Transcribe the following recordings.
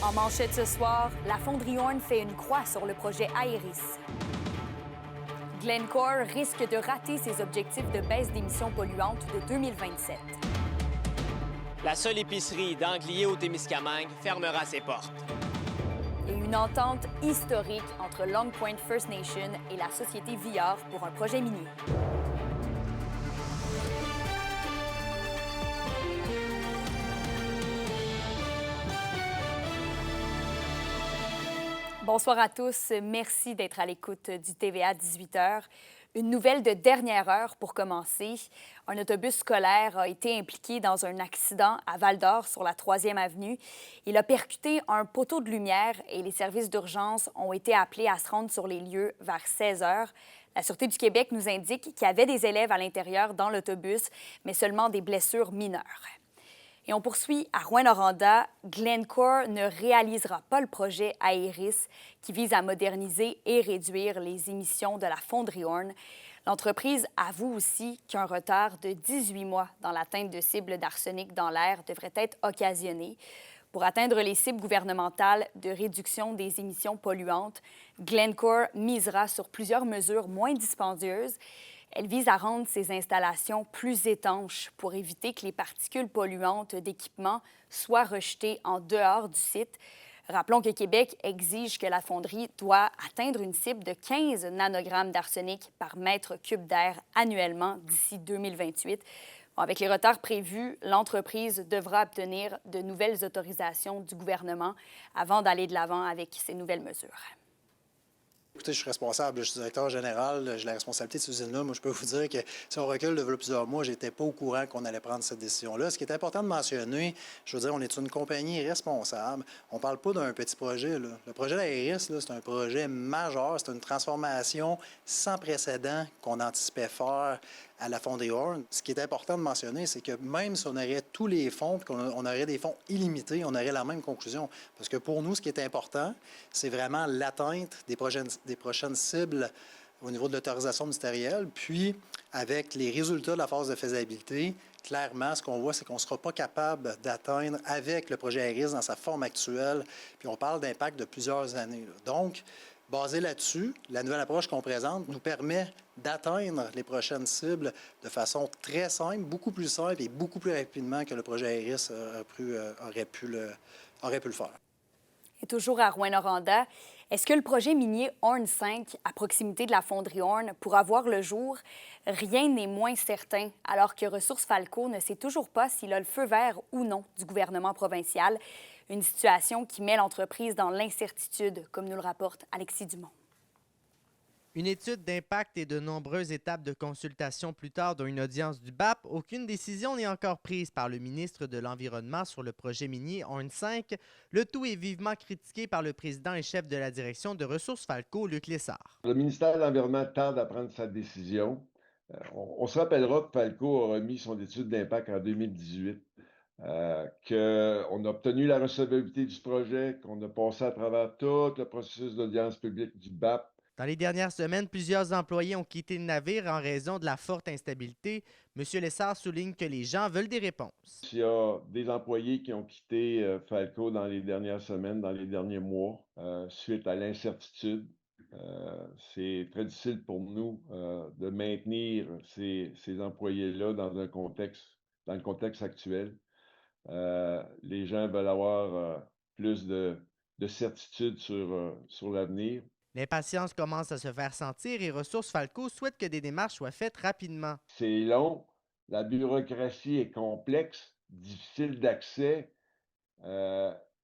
En manchette ce soir, la fonderie Horn fait une croix sur le projet Aeris. Glencore risque de rater ses objectifs de baisse d'émissions polluantes de 2027. La seule épicerie d'Anglier au Témiscamingue fermera ses portes. Et une entente historique entre Long Point First Nation et la société Viard pour un projet minier. Bonsoir à tous. Merci d'être à l'écoute du TVA 18h. Une nouvelle de dernière heure pour commencer. Un autobus scolaire a été impliqué dans un accident à Val-d'Or sur la 3e avenue. Il a percuté un poteau de lumière et les services d'urgence ont été appelés à se rendre sur les lieux vers 16 heures. La Sûreté du Québec nous indique qu'il y avait des élèves à l'intérieur dans l'autobus, mais seulement des blessures mineures. Et on poursuit à Rouyn-Noranda. Glencore ne réalisera pas le projet Aeris qui vise à moderniser et réduire les émissions de la fonderie Horn. L'entreprise avoue aussi qu'un retard de 18 mois dans l'atteinte de cibles d'arsenic dans l'air devrait être occasionné. Pour atteindre les cibles gouvernementales de réduction des émissions polluantes, Glencore misera sur plusieurs mesures moins dispendieuses. Elle vise à rendre ces installations plus étanches pour éviter que les particules polluantes d'équipement soient rejetées en dehors du site. Rappelons que Québec exige que la fonderie doit atteindre une cible de 15 nanogrammes d'arsenic par mètre cube d'air annuellement d'ici 2028. Avec les retards prévus, l'entreprise devra obtenir de nouvelles autorisations du gouvernement avant d'aller de l'avant avec ces nouvelles mesures. Écoutez, je suis responsable, je suis directeur général, j'ai la responsabilité de cette usine-là. Moi, je peux vous dire que si on recule de plusieurs mois, je n'étais pas au courant qu'on allait prendre cette décision-là. Ce qui est important de mentionner, je veux dire, on est une compagnie responsable. On ne parle pas d'un petit projet, là. Le projet d'Aeris, c'est un projet majeur. C'est une transformation sans précédent qu'on anticipait faire à la fonderie Horn. Ce qui est important de mentionner, c'est que même si on aurait tous les fonds, puis qu'on aurait des fonds illimités, on aurait la même conclusion. Parce que pour nous, ce qui est important, c'est vraiment l'atteinte des prochaines cibles au niveau de l'autorisation ministérielle. Puis, avec les résultats de la phase de faisabilité, clairement, ce qu'on voit, c'est qu'on ne sera pas capable d'atteindre avec le projet Aeris dans sa forme actuelle. Puis, on parle d'impact de plusieurs années, là. Donc, basé là-dessus, la nouvelle approche qu'on présente nous permet d'atteindre les prochaines cibles de façon très simple, beaucoup plus simple et beaucoup plus rapidement que le projet Aeris aurait pu le faire. Et toujours à Rouyn-Noranda, est-ce que le projet minier Horn 5, à proximité de la fonderie Horn, pourra voir le jour? Rien n'est moins certain, alors que Ressources Falco ne sait toujours pas s'il a le feu vert ou non du gouvernement provincial. Une situation qui met l'entreprise dans l'incertitude, comme nous le rapporte Alexis Dumont. Une étude d'impact et de nombreuses étapes de consultation plus tard d'une audience du BAP, aucune décision n'est encore prise par le ministre de l'Environnement sur le projet minier Horn 5. Le tout est vivement critiqué par le président et chef de la direction de Ressources Falco, Luc Lessard. Le ministère de l'Environnement tarde à prendre sa décision. On se rappellera que Falco a remis son étude d'impact en 2018. Qu'on a obtenu la recevabilité du projet, qu'on a passé à travers tout le processus d'audience publique du BAP. Dans les dernières semaines, plusieurs employés ont quitté le navire en raison de la forte instabilité. M. Lessard souligne que les gens veulent des réponses. Il y a des employés qui ont quitté Falco dans les dernières semaines, dans les derniers mois, suite à l'incertitude. C'est très difficile pour nous de maintenir ces employés-là dans le contexte actuel. Les gens veulent avoir plus de certitude sur l'avenir. L'impatience commence à se faire sentir et Ressources Falco souhaite que des démarches soient faites rapidement. C'est long, la bureaucratie est complexe, difficile d'accès,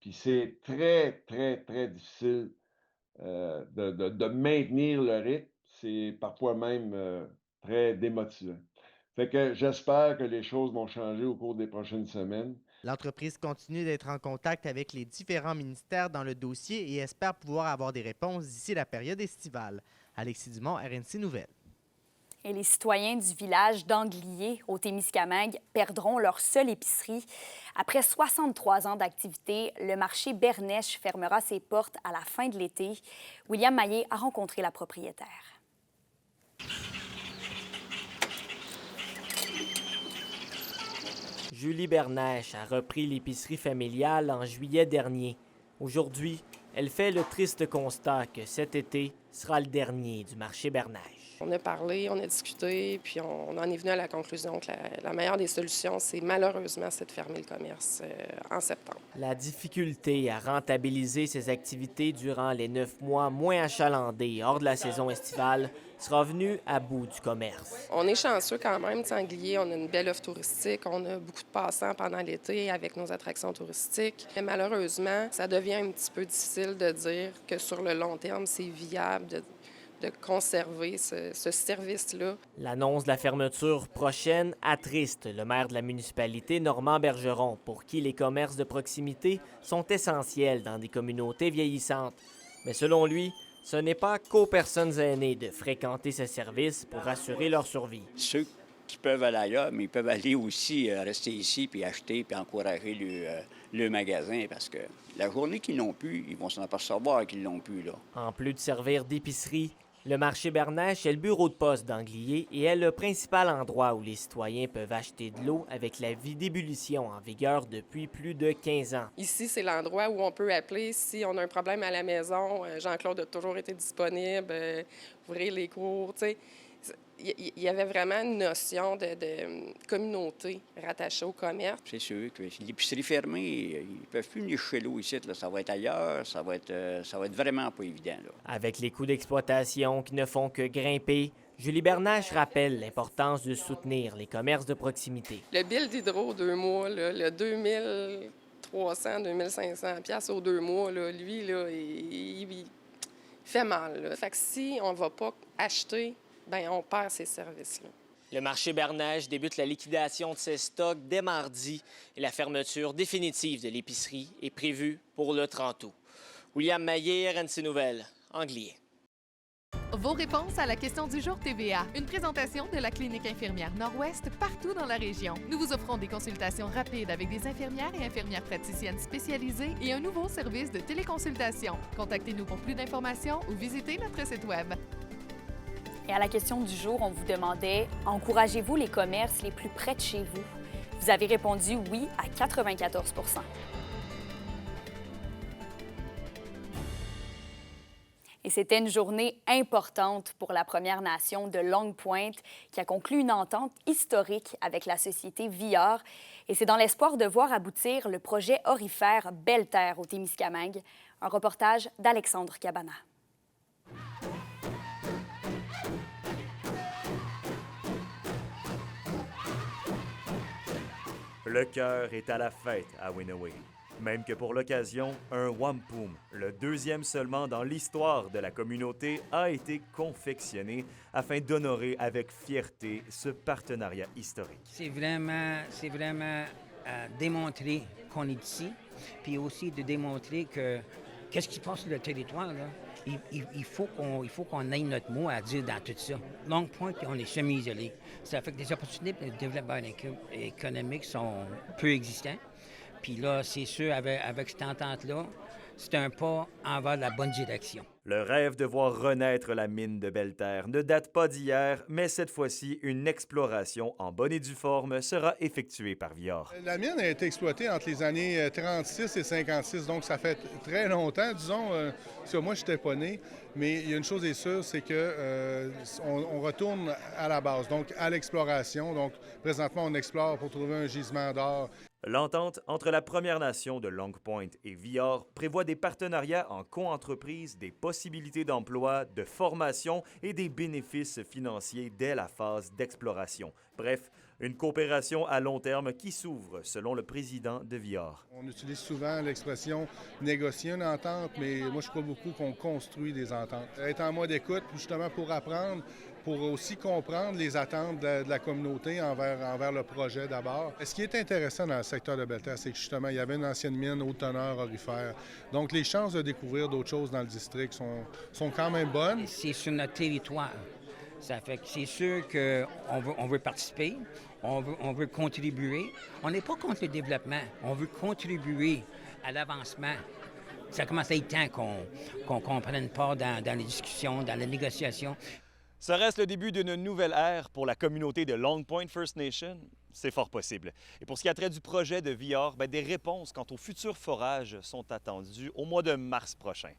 puis c'est très, très, très difficile de maintenir le rythme. C'est parfois même très démotivant. Fait que j'espère que les choses vont changer au cours des prochaines semaines. L'entreprise continue d'être en contact avec les différents ministères dans le dossier et espère pouvoir avoir des réponses d'ici la période estivale. Alexis Dumont, RNC Nouvelles. Et les citoyens du village d'Anglier, au Témiscamingue, perdront leur seule épicerie. Après 63 ans d'activité, le marché Bernèche fermera ses portes à la fin de l'été. William Maillé a rencontré la propriétaire. Julie Bernèche a repris l'épicerie familiale en juillet dernier. Aujourd'hui, elle fait le triste constat que cet été sera le dernier du marché Bernèche. On a parlé, on a discuté, puis on en est venu à la conclusion que la meilleure des solutions, c'est malheureusement de fermer le commerce en septembre. La difficulté à rentabiliser ces activités durant les 9 mois moins achalandés hors de la saison estivale sera venue à bout du commerce. On est chanceux quand même, Anglier, on a une belle offre touristique, on a beaucoup de passants pendant l'été avec nos attractions touristiques. Mais malheureusement, ça devient un petit peu difficile de dire que sur le long terme, c'est viable de conserver ce service-là. L'annonce de la fermeture prochaine attriste le maire de la municipalité, Normand Bergeron, pour qui les commerces de proximité sont essentiels dans des communautés vieillissantes. Mais selon lui, ce n'est pas qu'aux personnes aînées de fréquenter ces services pour assurer leur survie. Ceux qui peuvent aller ailleurs, mais ils peuvent aller aussi rester ici, puis acheter, puis encourager le magasin, parce que la journée qu'ils l'ont plus, ils vont s'en apercevoir qu'ils l'ont plus, là. En plus de servir d'épicerie, le marché Bernèche est le bureau de poste d'Anglier et est le principal endroit où les citoyens peuvent acheter de l'eau avec la vie d'ébullition en vigueur depuis plus de 15 ans. Ici, c'est l'endroit où on peut appeler si on a un problème à la maison. Jean-Claude a toujours été disponible, ouvrir les cours, tu sais. Il y avait vraiment une notion de communauté rattachée au commerce. C'est sûr que si l'épicerie fermée, ils ne peuvent plus venir chez l'eau ici, là. Ça va être ailleurs, ça va être vraiment pas évident, là. Avec les coûts d'exploitation qui ne font que grimper, Julie Bernèche rappelle l'importance de soutenir les commerces de proximité. Le bill d'hydro 2 mois, là, le 2300, 2500 piastres aux 2 mois, là, lui, là, il fait mal, là. Fait que si on ne va pas acheter, bien, on perd ces services-là. Le marché Bernèche débute la liquidation de ses stocks dès mardi et la fermeture définitive de l'épicerie est prévue pour le 30 août. William Maillet, RNC Nouvelles, Anglier. Vos réponses à la question du jour TVA. Une présentation de la Clinique infirmière Nord-Ouest partout dans la région. Nous vous offrons des consultations rapides avec des infirmières et infirmières praticiennes spécialisées et un nouveau service de téléconsultation. Contactez-nous pour plus d'informations ou visitez notre site Web. Et à la question du jour, on vous demandait « Encouragez-vous les commerces les plus près de chez vous? » Vous avez répondu « Oui » à 94 %. Et c'était une journée importante pour la Première Nation de Longue Pointe qui a conclu une entente historique avec la société Viard. Et c'est dans l'espoir de voir aboutir le projet aurifère Belle-Terre au Témiscamingue. Un reportage d'Alexandre Cabana. Le cœur est à la fête à Winaway. Même que pour l'occasion, un wampum, le deuxième seulement dans l'histoire de la communauté, a été confectionné afin d'honorer avec fierté ce partenariat historique. C'est vraiment démontrer qu'on est ici, puis aussi de démontrer que qu'est-ce qui se passe sur le territoire, là? Il faut qu'on ait notre mot à dire dans tout ça. Longue Pointe, on est semi-isolé. Ça fait que les opportunités de développement économique sont peu existantes. Puis là, c'est sûr, avec cette entente-là, c'est un pas envers la bonne direction. Le rêve de voir renaître la mine de Belle-Terre ne date pas d'hier, mais cette fois-ci, une exploration en bonne et due forme sera effectuée par Viard. La mine a été exploitée entre les années 36 et 56, donc ça fait très longtemps, disons. Moi, je n'étais pas né, mais il y a une chose est sûre, c'est qu'on retourne à la base, donc à l'exploration. Donc, présentement, on explore pour trouver un gisement d'or. L'entente entre la Première Nation de Longue Pointe et Viard prévoit des partenariats en co-entreprise, des possibilités d'emploi, de formation et des bénéfices financiers dès la phase d'exploration. Bref, une coopération à long terme qui s'ouvre, selon le président de Viard. On utilise souvent l'expression « négocier une entente », mais moi, je crois beaucoup qu'on construit des ententes. Être en mode écoute, justement, pour apprendre, pour aussi comprendre les attentes de la communauté envers le projet d'abord. Ce qui est intéressant dans le secteur de Belle-Terre, c'est que justement, il y avait une ancienne mine haute teneur aurifère. Donc, les chances de découvrir d'autres choses dans le district sont quand même bonnes. C'est sur notre territoire. Ça fait que c'est sûr qu'on veut participer, on veut contribuer. On n'est pas contre le développement, on veut contribuer à l'avancement. Ça commence à être temps qu'on prenne part dans les discussions, dans les négociations. Ça reste le début d'une nouvelle ère pour la communauté de Long Point First Nation. c'est fort possible. Et pour ce qui a trait du projet de VR, des réponses quant au futur forage sont attendues au mois de mars prochain.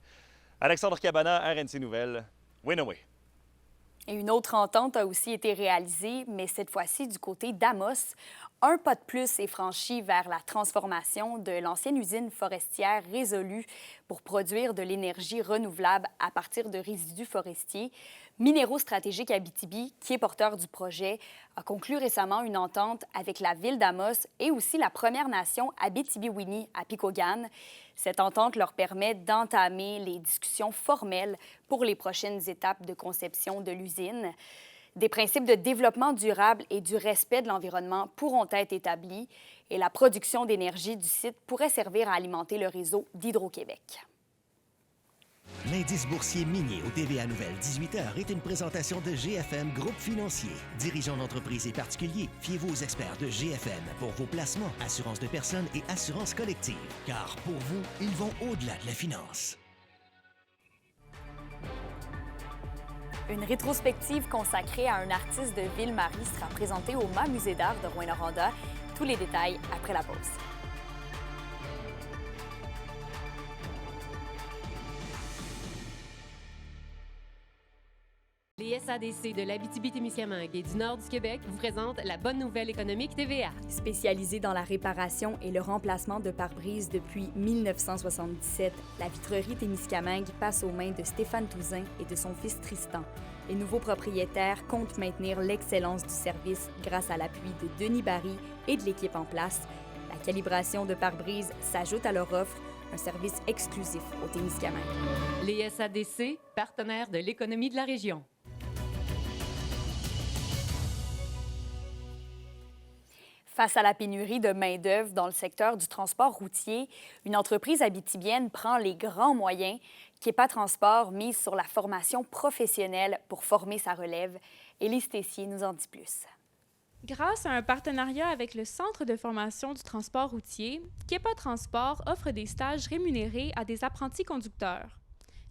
Alexandre Cabana, RNC Nouvelles, Winaway. Et une autre entente a aussi été réalisée, mais cette fois-ci du côté d'Amos. Un pas de plus est franchi vers la transformation de l'ancienne usine forestière Résolu pour produire de l'énergie renouvelable à partir de résidus forestiers. Minéraux stratégiques Abitibi, qui est porteur du projet, a conclu récemment une entente avec la ville d'Amos et aussi la Première Nation Abitibi-Wini à Picogan. Cette entente leur permet d'entamer les discussions formelles pour les prochaines étapes de conception de l'usine. Des principes de développement durable et du respect de l'environnement pourront être établis et la production d'énergie du site pourrait servir à alimenter le réseau d'Hydro-Québec. L'indice boursier minier au TVA Nouvelle 18h est une présentation de GFM Groupe Financier. Dirigeants d'entreprises et particuliers, fiez-vous aux experts de GFM pour vos placements, assurances de personnes et assurances collectives. Car pour vous, ils vont au-delà de la finance. Une rétrospective consacrée à un artiste de Ville-Marie sera présentée au MA Musée d'art de Rouyn-Noranda. Tous les détails après la pause. Les SADC de l'Abitibi-Témiscamingue et du nord du Québec vous présentent la bonne nouvelle économique TVA. Spécialisée dans la réparation et le remplacement de pare-brise depuis 1977, la vitrerie Témiscamingue passe aux mains de Stéphane Touzin et de son fils Tristan. Les nouveaux propriétaires comptent maintenir l'excellence du service grâce à l'appui de Denis Barry et de l'équipe en place. La calibration de pare-brise s'ajoute à leur offre, un service exclusif au Témiscamingue. Les SADC, partenaires de l'économie de la région. Face à la pénurie de main-d'œuvre dans le secteur du transport routier, une entreprise abitibienne prend les grands moyens. Kepa Transport mise sur la formation professionnelle pour former sa relève. Élise Tessier nous en dit plus. Grâce à un partenariat avec le Centre de formation du transport routier, Kepa Transport offre des stages rémunérés à des apprentis conducteurs.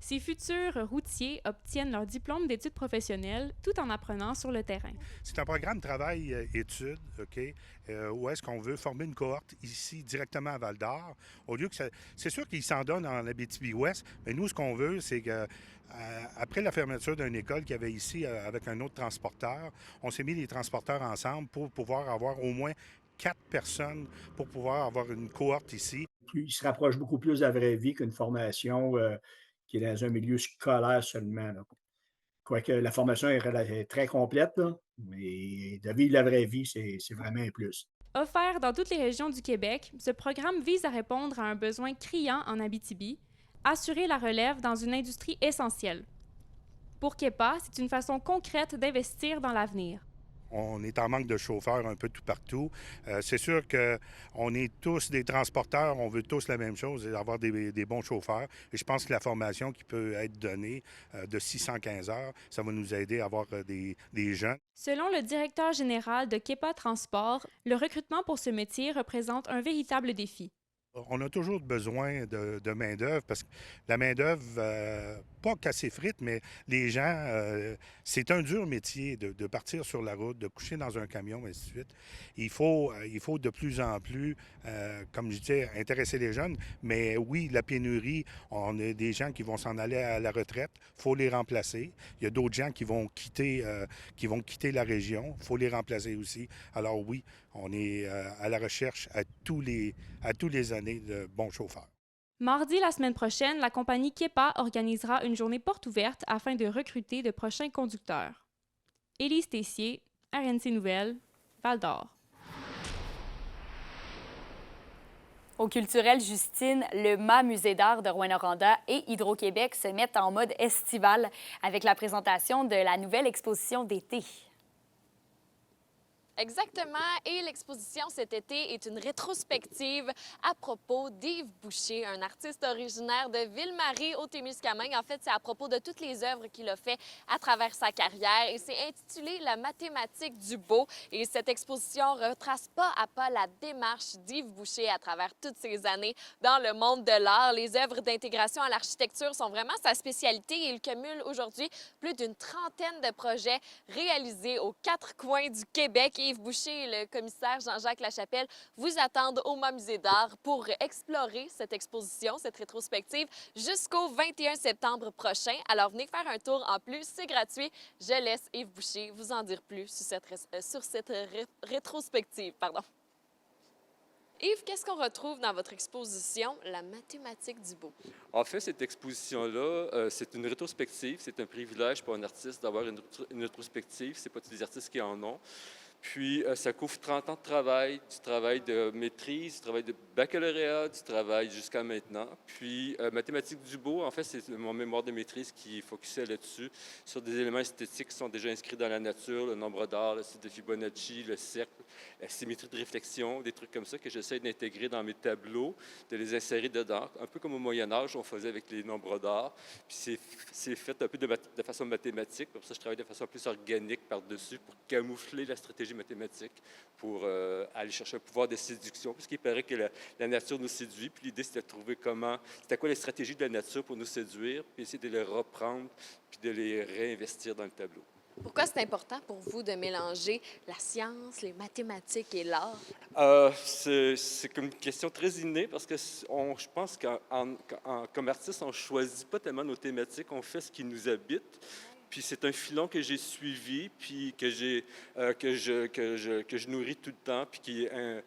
Ces futurs routiers obtiennent leur diplôme d'études professionnelles tout en apprenant sur le terrain. C'est un programme travail-études, OK, où est-ce qu'on veut former une cohorte ici directement à Val-d'Or. Au lieu que c'est sûr qu'ils s'en donnent en Abitibi-Ouest, mais nous, ce qu'on veut, c'est que après la fermeture d'une école qu'il y avait ici avec un autre transporteur, on s'est mis les transporteurs ensemble pour pouvoir avoir au moins 4 personnes pour pouvoir avoir une cohorte ici. Il se rapproche beaucoup plus de la vraie vie qu'une formation qui est dans un milieu scolaire seulement. Là. Quoique la formation est très complète, là, mais de vivre la vraie vie, c'est vraiment un plus. Offert dans toutes les régions du Québec, ce programme vise à répondre à un besoin criant en Abitibi, assurer la relève dans une industrie essentielle. Pour Kepa, c'est une façon concrète d'investir dans l'avenir. On est en manque de chauffeurs un peu tout partout. C'est sûr qu'on est tous des transporteurs, on veut tous la même chose, avoir des bons chauffeurs. Et je pense que la formation qui peut être donnée de 615 heures, ça va nous aider à avoir des jeunes. Selon le directeur général de Kepa Transport, le recrutement pour ce métier représente un véritable défi. On a toujours besoin de main-d'œuvre parce que la main-d'œuvre, pas cassée frite, mais les gens, c'est un dur métier de partir sur la route, de coucher dans un camion, et ainsi de suite. Il faut de plus en plus, comme je disais, intéresser les jeunes. Mais oui, la pénurie, on a des gens qui vont s'en aller à la retraite, il faut les remplacer. Il y a d'autres gens qui vont quitter la région, il faut les remplacer aussi. Alors oui, on est à la recherche à tous les années de bons chauffeurs. Mardi, la semaine prochaine, la compagnie Kepa organisera une journée porte ouverte afin de recruter de prochains conducteurs. Élise Tessier, RNC Nouvelles, Val-d'Or. Au culturel Justine, le MA Musée d'art de Rouyn-Noranda et Hydro-Québec se mettent en mode estival avec la présentation de la nouvelle exposition d'été. Exactement, et l'exposition cet été est une rétrospective à propos d'Yves Boucher, un artiste originaire de Ville-Marie au Témiscamingue. En fait, c'est à propos de toutes les œuvres qu'il a fait à travers sa carrière et c'est intitulé La mathématique du beau. Et cette exposition retrace pas à pas la démarche d'Yves Boucher à travers toutes ces années dans le monde de l'art. Les œuvres d'intégration à l'architecture sont vraiment sa spécialité et il cumule aujourd'hui plus d'une trentaine de projets réalisés aux 4 coins du Québec. Et Yves Boucher et le commissaire Jean-Jacques Lachapelle vous attendent au MAM Musée d'art pour explorer cette exposition, cette rétrospective, jusqu'au 21 septembre prochain. Alors, venez faire un tour en plus, c'est gratuit. Je laisse Yves Boucher vous en dire plus sur cette rétrospective. Yves, qu'est-ce qu'on retrouve dans votre exposition, La mathématique du beau? En fait, cette exposition-là, c'est une rétrospective. C'est un privilège pour un artiste d'avoir une rétrospective. Ce n'est pas tous les artistes qui en ont. Puis, ça couvre 30 ans de travail, du travail de maîtrise, du travail de baccalauréat, du travail jusqu'à maintenant. Puis, mathématiques du beau, en fait, c'est mon mémoire de maîtrise qui focusait là-dessus, sur des éléments esthétiques qui sont déjà inscrits dans la nature, le nombre d'art, le cycle de Fibonacci, le cercle, la symétrie de réflexion, des trucs comme ça que j'essaie d'intégrer dans mes tableaux, de les insérer dedans, un peu comme au Moyen-Âge, on faisait avec les nombres d'art. Puis, c'est fait un peu de façon mathématique, pour ça, je travaille de façon plus organique par-dessus, pour camoufler la stratégie mathématique, pour aller chercher un pouvoir de séduction, puisqu'il paraît que la nature nous séduit, puis l'idée, c'était de trouver c'était quoi les stratégies de la nature pour nous séduire, puis essayer de les reprendre, puis de les réinvestir dans le tableau. Pourquoi c'est important pour vous de mélanger la science, les mathématiques et l'art? C'est comme une question très innée, parce que je pense comme artiste, on ne choisit pas tellement nos thématiques, on fait ce qui nous habite. Puis c'est un filon que j'ai suivi, puis que je nourris tout le temps, puis qui est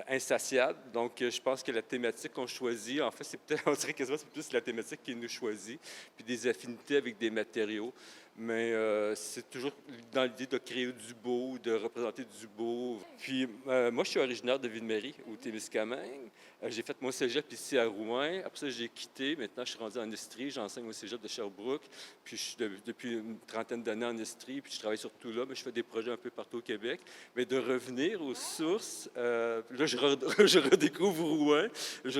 insatiable. Donc, je pense que la thématique qu'on choisit, en fait, on dirait quasiment c'est plus la thématique qui nous choisit, puis des affinités avec des matériaux. Mais c'est toujours dans l'idée de créer du beau, de représenter du beau. Puis moi, je suis originaire de Ville-Marie, au Témiscamingue. J'ai fait mon cégep ici à Rouen. Après ça, j'ai quitté. Maintenant, je suis rendu en Estrie. J'enseigne au cégep de Sherbrooke. Puis je suis depuis une trentaine d'années en Estrie. Puis je travaille surtout là, mais je fais des projets un peu partout au Québec. Mais de revenir aux sources, là, je redécouvre Rouen. Je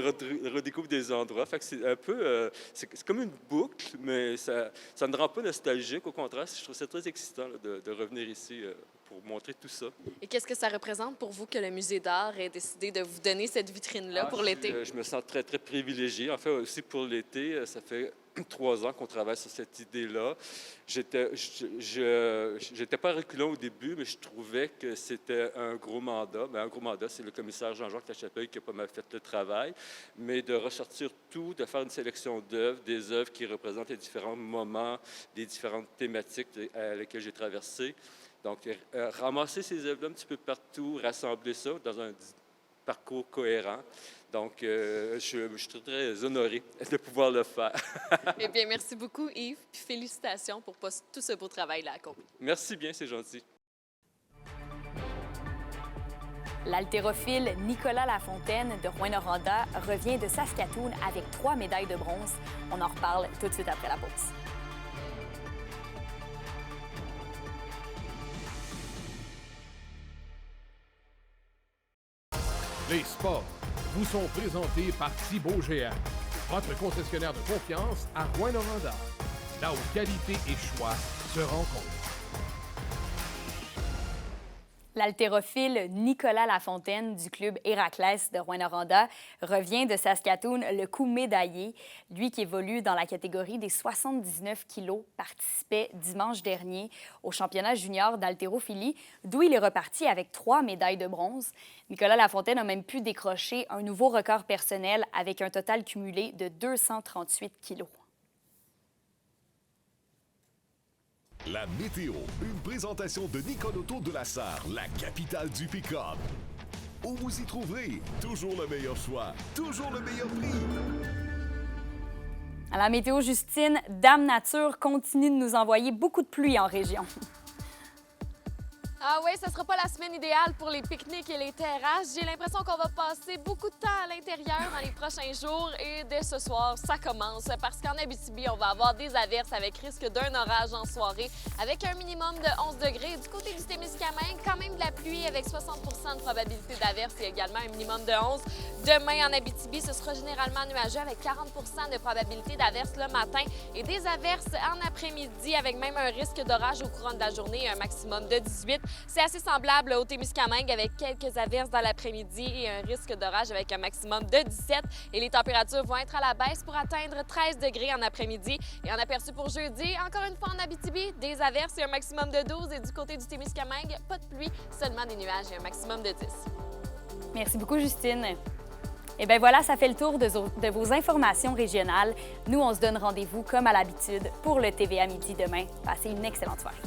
redécouvre des endroits. Fait que c'est un peu... c'est comme une boucle, mais ça ne rend pas nostalgique. Au contraire, je trouve ça très excitant là, de revenir ici pour montrer tout ça. Et qu'est-ce que ça représente pour vous que le Musée d'art ait décidé de vous donner cette vitrine-là pour l'été? Je me sens très, très privilégié. En fait, aussi pour l'été, ça fait 3 ans qu'on travaille sur cette idée-là. J'étais pas reculant au début, mais je trouvais que c'était un gros mandat. Bien, un gros mandat, c'est le commissaire Jean-Jacques Lachapelle qui a pas mal fait le travail, mais de ressortir tout, de faire une sélection d'œuvres, des œuvres qui représentent les différents moments, les différentes thématiques à lesquelles j'ai traversé. Donc, ramasser ces œuvres-là un petit peu partout, rassembler ça dans un parcours cohérent. Donc, je suis très, très honoré de pouvoir le faire. Eh bien, merci beaucoup, Yves. Puis félicitations pour tout ce beau travail-là accompli. Merci bien, c'est gentil. L'haltérophile Nicolas Lafontaine de Rouyn-Noranda revient de Saskatoon avec 3 médailles de bronze. On en reparle tout de suite après la pause. Les sports vous sont présentés par Thibaut Géant, votre concessionnaire de confiance à Rouyn-Noranda, là où qualité et choix se rencontrent. L'haltérophile Nicolas Lafontaine du club Héraclès de Rouyn-Noranda revient de Saskatoon le coup médaillé. Lui qui évolue dans la catégorie des 79 kilos participait dimanche dernier au championnat junior d'haltérophilie, d'où il est reparti avec 3 médailles de bronze. Nicolas Lafontaine a même pu décrocher un nouveau record personnel avec un total cumulé de 238 kilos. La météo, une présentation de Nicole Auto de la Sarre, la capitale du pick-up. Où vous y trouverez toujours le meilleur choix, toujours le meilleur prix. À la météo, Justine, Dame Nature continue de nous envoyer beaucoup de pluie en région. Ah oui, ce ne sera pas la semaine idéale pour les pique-niques et les terrasses. J'ai l'impression qu'on va passer beaucoup de temps à l'intérieur dans les prochains jours et dès ce soir, ça commence parce qu'en Abitibi, on va avoir des averses avec risque d'un orage en soirée avec un minimum de 11 degrés. Du côté du Témiscamingue, quand même de la pluie avec 60 de probabilité d'averse et également un minimum de 11. Demain, en Abitibi, ce sera généralement nuageux avec 40 de probabilité d'averse le matin et des averses en après-midi avec même un risque d'orage au courant de la journée et un maximum de 18. C'est assez semblable au Témiscamingue avec quelques averses dans l'après-midi et un risque d'orage avec un maximum de 17. Et les températures vont être à la baisse pour atteindre 13 degrés en après-midi. Et en aperçu pour jeudi, encore une fois en Abitibi, des averses et un maximum de 12. Et du côté du Témiscamingue, pas de pluie, seulement des nuages et un maximum de 10. Merci beaucoup, Justine. Et bien voilà, ça fait le tour de vos informations régionales. Nous, on se donne rendez-vous comme à l'habitude pour le TVA Midi demain. Passez une excellente soirée.